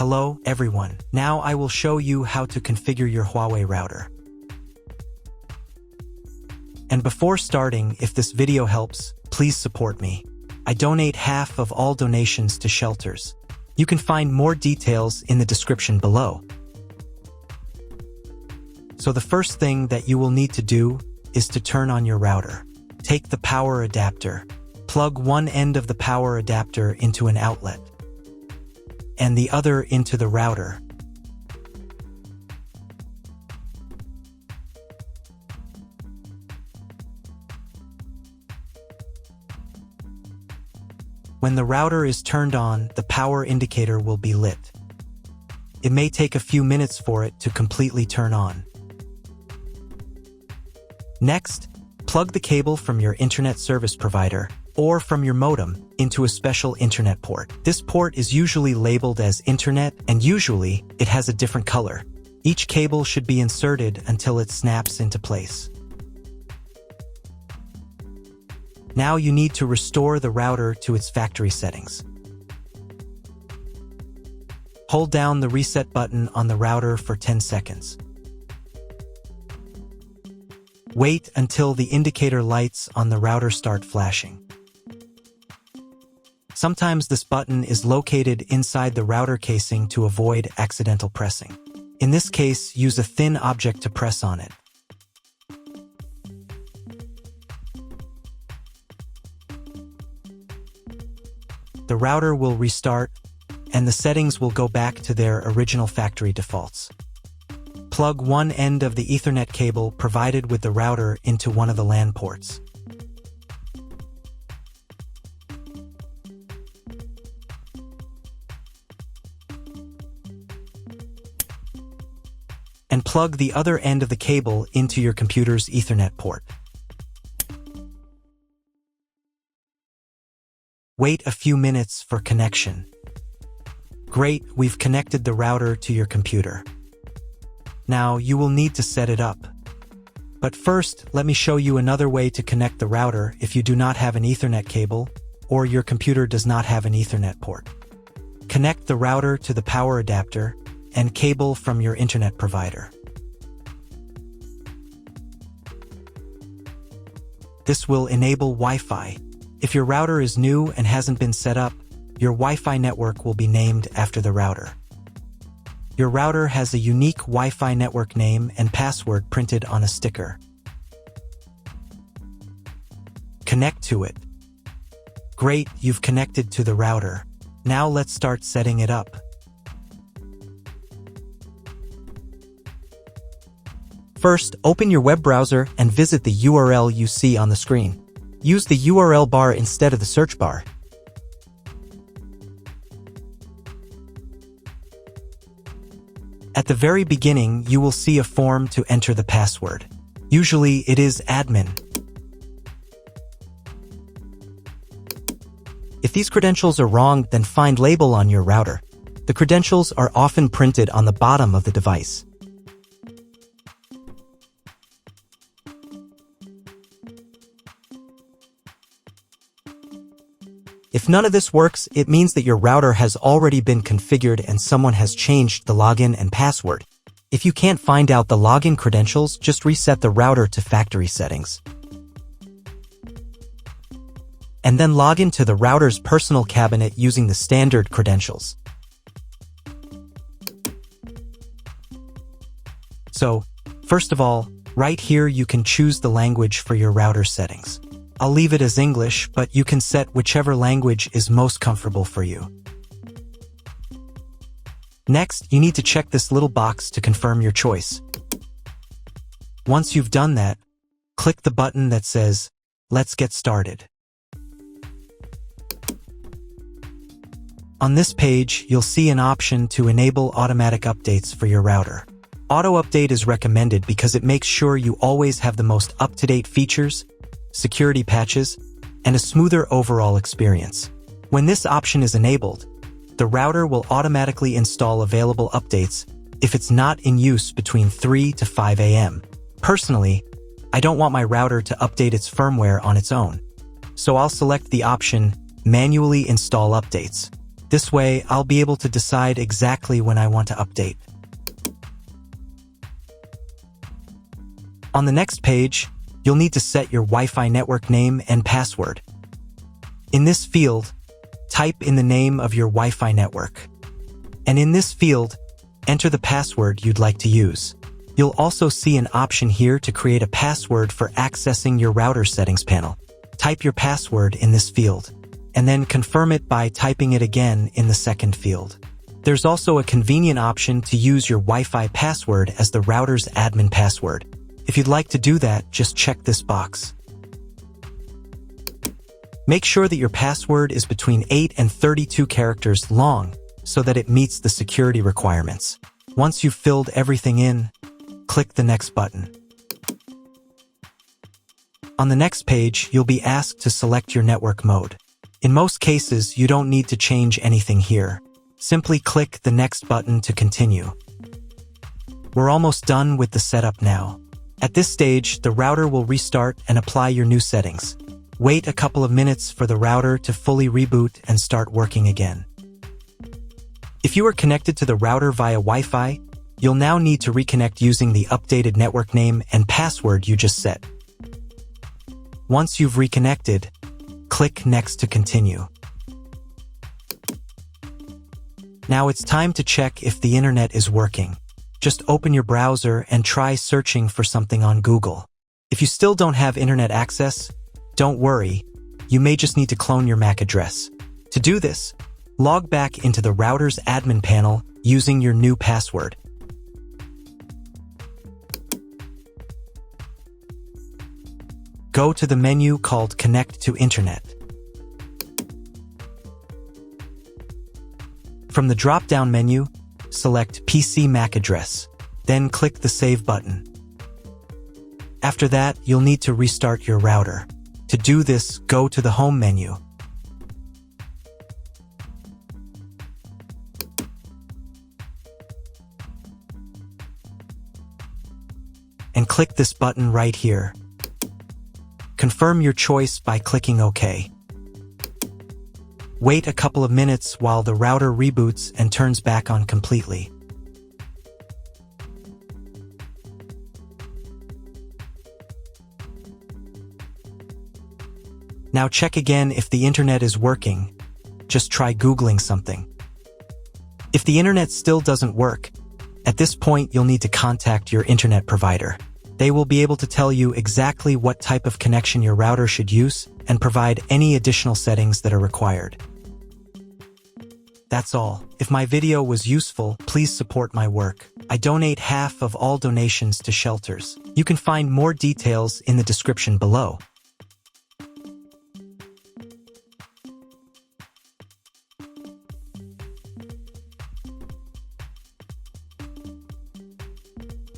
Hello, everyone. Now I will show you how to configure your Huawei router. And before starting, if this video helps, please support me. I donate half of all donations to shelters. You can find more details in the description below. So the first thing that you will need to do is to turn on your router. Take the power adapter. Plug one end of the power adapter into an outlet and the other into the router. When the router is turned on, the power indicator will be lit. It may take a few minutes for it to completely turn on. Next, plug the cable from your internet service provider or from your modem into a special internet port. This port is usually labeled as internet, and usually it has a different color. Each cable should be inserted until it snaps into place. Now you need to restore the router to its factory settings. Hold down the reset button on the router for 10 seconds. Wait until the indicator lights on the router start flashing. Sometimes this button is located inside the router casing to avoid accidental pressing. In this case, use a thin object to press on it. The router will restart, and the settings will go back to their original factory defaults. Plug one end of the Ethernet cable provided with the router into one of the LAN ports. And plug the other end of the cable into your computer's Ethernet port. Wait a few minutes for connection. Great, we've connected the router to your computer. Now you will need to set it up. But first, let me show you another way to connect the router if you do not have an Ethernet cable or your computer does not have an Ethernet port. Connect the router to the power adapter and cable from your internet provider. This will enable Wi-Fi. If your router is new and hasn't been set up, your Wi-Fi network will be named after the router. Your router has a unique Wi-Fi network name and password printed on a sticker. Connect to it. Great, you've connected to the router. Now let's start setting it up. First, open your web browser and visit the URL you see on the screen. Use the URL bar instead of the search bar. At the very beginning, you will see a form to enter the password. Usually, it is admin. If these credentials are wrong, then find label on your router. The credentials are often printed on the bottom of the device. If none of this works, it means that your router has already been configured and someone has changed the login and password. If you can't find out the login credentials, just reset the router to factory settings. And then log into the router's personal cabinet using the standard credentials. So, first of all, right here you can choose the language for your router settings. I'll leave it as English, but you can set whichever language is most comfortable for you. Next, you need to check this little box to confirm your choice. Once you've done that, click the button that says, "Let's get started." On this page, you'll see an option to enable automatic updates for your router. Auto update is recommended because it makes sure you always have the most up-to-date features, security patches, and a smoother overall experience. When this option is enabled, the router will automatically install available updates if it's not in use between 3 to 5 a.m. Personally, I don't want my router to update its firmware on its own, so I'll select the option Manually Install Updates. This way, I'll be able to decide exactly when I want to update. On the next page, you'll need to set your Wi-Fi network name and password. In this field, type in the name of your Wi-Fi network. And in this field, enter the password you'd like to use. You'll also see an option here to create a password for accessing your router settings panel. Type your password in this field, and then confirm it by typing it again in the second field. There's also a convenient option to use your Wi-Fi password as the router's admin password. If you'd like to do that, just check this box. Make sure that your password is between 8 and 32 characters long so that it meets the security requirements. Once you've filled everything in, click the next button. On the next page, you'll be asked to select your network mode. In most cases, you don't need to change anything here. Simply click the next button to continue. We're almost done with the setup now. At this stage, the router will restart and apply your new settings. Wait a couple of minutes for the router to fully reboot and start working again. If you are connected to the router via Wi-Fi, you'll now need to reconnect using the updated network name and password you just set. Once you've reconnected, click Next to continue. Now it's time to check if the internet is working. Just open your browser and try searching for something on Google. If you still don't have internet access, don't worry, you may just need to clone your MAC address. To do this, log back into the router's admin panel using your new password. Go to the menu called Connect to Internet. From the drop-down menu, select PC MAC address, then click the Save button. After that, you'll need to restart your router. To do this, go to the Home menu. And click this button right here. Confirm your choice by clicking OK. Wait a couple of minutes while the router reboots and turns back on completely. Now check again if the internet is working. Just try Googling something. If the internet still doesn't work, at this point you'll need to contact your internet provider. They will be able to tell you exactly what type of connection your router should use and provide any additional settings that are required. That's all. If my video was useful, please support my work. I donate half of all donations to shelters. You can find more details in the description below.